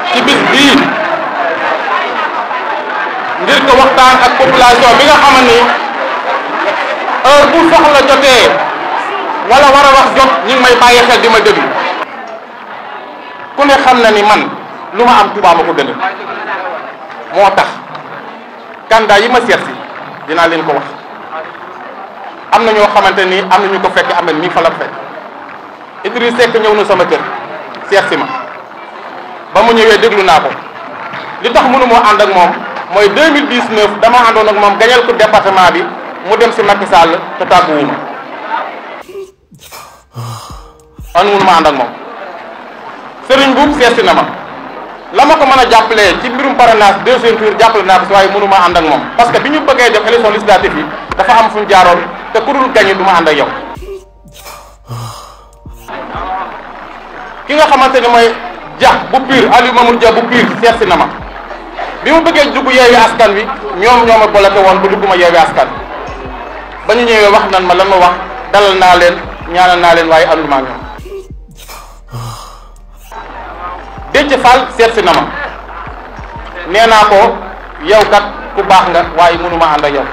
ci bis bii ngir ko waxtaan ak population bi nga xamal ni heure bu soxla jotee wala war a wax jot ñi ngi may bàyyi xel di ma déglu ku ne xam na ni man lu ma am Touba ma ko gën moo tax candidat yi ma seet si dinaa leen ko wax am na ñoo xamante ni am na ñu ko fekk am na nii fa la fekk Idriss Seck ñëw na sama kër seet si ma ba mu ñëwee déglu naa ko li tax mënu moo ànd ak moom mooy 2019 dama àndoon ak moom gañal ko département bi mu dem si Macky Sall te tàgguwuma an mënu ma ànd ak moom Serigne Boub seet si na ma la ma ko mën a jàppalee ci mbirum parrainage deuxième tour jàppale naa ko si waaye mënu ma ànd ak moom parce que bi ñu bëggee def élection législative yi dafa am fu ñu jaaroon te ku dul gañe du ma ànd ak yow ki nga xamante ne mooy Dia bu Pire Aliou Mamour Dia bu Pire seet si na ma bi mu bëggee dugg Yewwi Askan Wi ñoom ñoo ma bloqué woon bu dugguma Yewwi Askan ba ñu ñëwee wax nan ma lan ma wax dalal naa leen ñaanal naa leen waaye ànduma ak ñoom Déthié Fall seet si na ma nee naa ko yow kat ku baax nga waaye mënuma ànd ak yow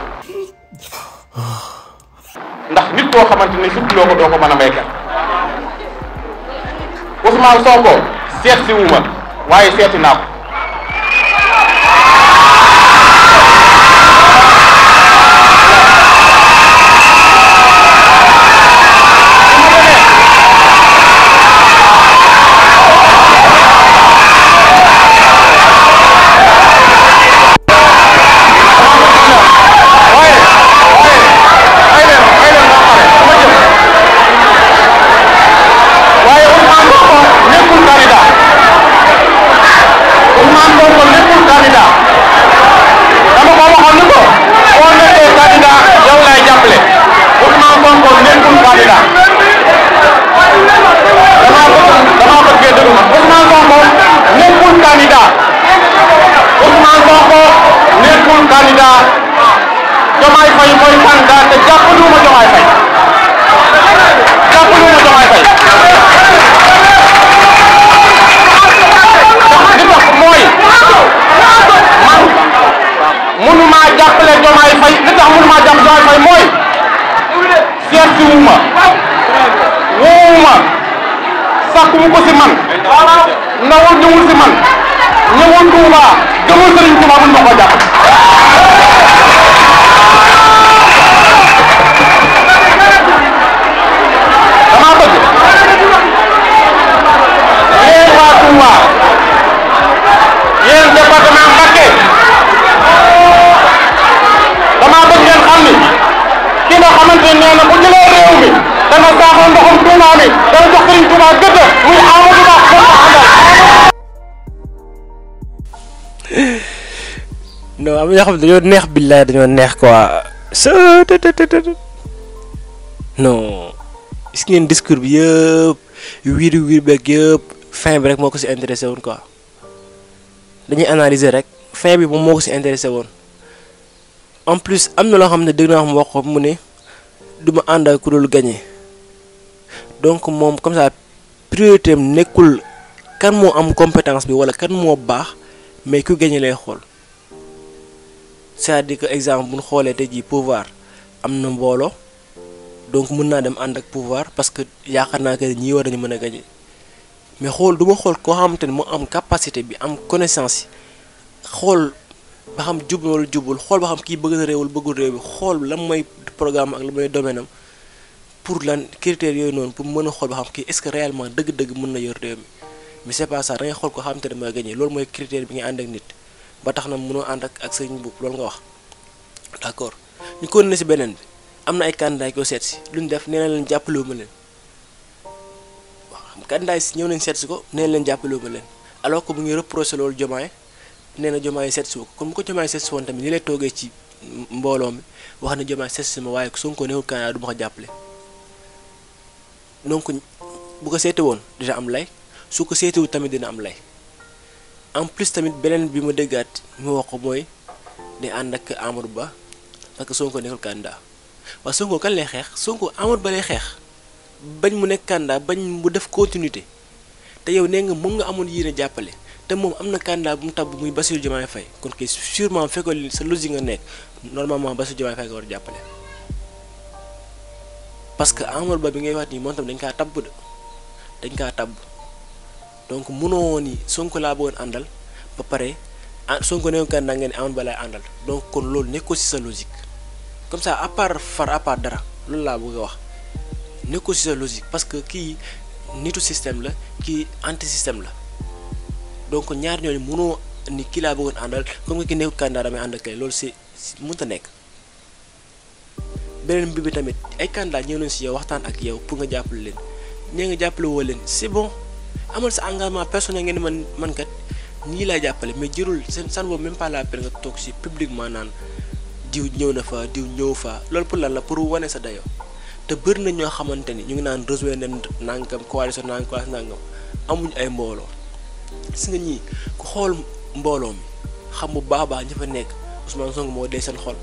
ndax nit koo xamante ni sutloo ko doo ko mën a may kat Ousmane Sonko seet si wuma waaye seeti naa ko Diomaye Faye mooy candidat te jàppaluma Diomaye Faye li tax mooy man mënuma jàppale Diomaye Faye li tax mënuma jàpp Diomaye Faye mooy seet si wuma woowuma sàkkumu ko si man nawul ñëwul si man ñëwul Touba gëmul Serigne Touba mën ma ko jàpp dama bëgg yéen waa Touba yéen département Mbacké dama bëgg ngeen xam ni ki nga xamante ne nee na bu jëlee réew mi dana saaxal ndoxum Touba mi dana jox Serigne Touba gëdd muy Amadou Ba ko àndal non am na ñoo xam ne dañoo neex billaay dañoo neex quoi non gis ngeen discours bi yëpp wiiri wiiri beeg yëpp fin bi rek moo ko si intéressé woon quoi dañuy analyser rek fin bi moom moo ko si intéressé woon en plus am na loo xam ne dégg naa wax ko mu ne du ma ànd ak ku dul gagné donc moom comme ça priorité am nekkul kan moo am compétence bi wala kan moo baax mais ku gagné lay xool c'est-à-dire que exemple bu ñu xoolee tey jii pouvoir am na mbooloo donc mën naa dem ànd ak pouvoir parce que yaakaar naa que ñii war nañu mën a gagné mais xool du ma xool koo xamante ne moo am capacité bi am connaissance yi xool ba xam jub wala jubul xool ba xam kii bëgg na réewul bëggul réew bi xool lan mooy programme ak lan mooy domaine am pour lan critères yooyu noonu pour mën a xool ba xam kii est-ce que réellement dëgg-dëgg mën na yor réew mi mais c'est pas ça da ngay xool ko xamante ne mooy gagné loolu mooy critère bi nga ànd ak nit ba tax na mënoo ànd ak Serigne Boub loolu nga wax d'accord ñu ko ne si beneen bi am na ay candidats yoo seet si lu ñu def nee na leen jàppalewu ma leen waaw xam candidats yi ñëw nañ seet si ko nee na leen jàppalewu ma leen alors que mu ngi reproché loolu Diomaye nee na Diomaye seet si ko kon bu ko Diomaye seet si woon tamit ni lay toogee ci mbooloo mi wax na Diomaye seet si ma waaye Sonko nekkul candidat du ma ko jàppale donc bu ko seete woon dina am lay su ko seetewul tamit dina am lay en plus tamit beneen bi ma déggaat mu wax ko mooy di ànd ak Amadou Ba parce que Sonko nekkul candidat waaye Sonko kan lay xeex Sonko Amadou Ba lay xeex bañ mu nekk candidat bañ mu def continuité te yow nee nga mën nga amoon yéene jàppale te moom am na candidat bu mu tabb muy Bassirou Diomaye Faye kon kay sûrement fekkoon sa logique nga nekk normalement Bassirou Diomaye Faye nga war a jàppale parce que Amadou Ba bi ngay wax nii moom tam dañ kaa tabb donc mënoo ni Sonko laa bëggoon àndal ba pare Sonko neew candidat nga ne Amadou Ba lay àndal donc kon loolu nekkoo ci sa logique comme ça à part dara loolu laa bëgg a wax nekkoo ci sa logique parce que kii nitu système la kii anti système la donc ñaar ñooñu mënoo ni kii laa bëggoon àndal comme que ki nekkul candidat damay ànd ak kay loolu c'est mënut a nekk. beneen bi tamit ay candidat ñëw nañ ci yow waxtaan ak yow pour nga jàppale leen ñee nga jàppale woo leen c'est bon amal sa engagement personnel ngeen man kat ñii lay jàppale mais jërul san boobu même pas la peine nga toog ci publiquement naan diw ñëw na fa diw ñëw fa loolu pour lan la pour wane sa dayoo te bëri na ñoo xamante ni ñu ngi naan rejoindre nangam coalition nangam amuñ ay mbooloo gis nga ñii ku xool mbooloo mi xam bu baax ña fa nekk Ousmane Sonko moo dee seen xol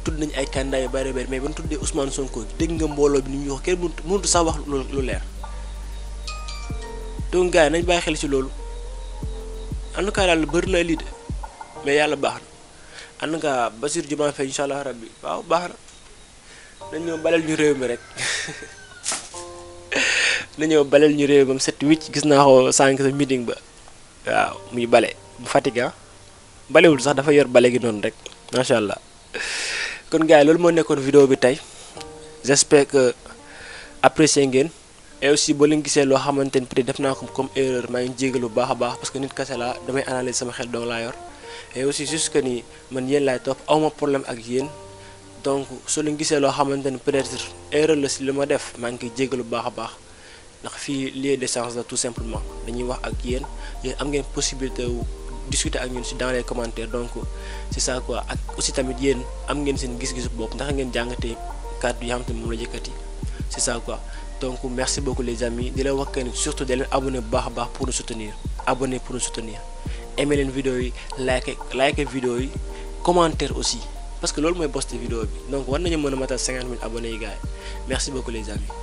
tudd nañ ay candidat yu bari mais ba ñu tuddee Ousmane Sonko dégg nga mbooloo bi ni ñuy wax kenn mënut sax wax lu leer donc gars yi nañ bàyyi xel ci loolu en tout cas daal bëri na lii de mais yàlla baax na en tout cas Bassirou Diomaye Faye incha allah rabbi waaw baax na nañ ñëw baleel ñu réew mi rek nañ ñëw baleel ñu réew mi set wicc gis naa ko sànq sa meeting ba waaw muy bale bu Fatick balewul sax dafa yor bale gi noonu rek macha allah. kon gars yi loolu moo nekkoon vidéo bi tey j'espère que apprécié ngeen et aussi boo leen gisee loo xamante ni peut-être def naa ko comme erreur maa ngi jégalu bu baax a baax parce que nit kese laa damay analyser sama xel dong laa yor et aussi juste que ni man yéen laay topp awma problème ak yéen donc soo leen gisee loo xamante ni peut-être erreur la si li ma def maa ngi koy jégalu bu baax a baax ndax fii lieu d'échange la tout simplement dañuy wax ak yéen am ngeen possibilité wu discuter ak ñun ci dans les commentaires donc c'est ça quoi ak aussi tamit yéen am ngeen seen gis-gisu bopp ndax ngeen jàngatee kàddu yi nga xamante ne moom la yëkkati c'est ça quoi donc merci beaucoup les amis di la wax que ni surtout de leen abonné bu baax a baax pour nous soutenir abonné pour nous soutenir aimer leen vidéo yi like vidéo yi commentaire aussi parce que loolu mooy boss vidéo bi donc war nañu mën a matal 50 000 abonnés yi gars yi merci beaucoup les amis.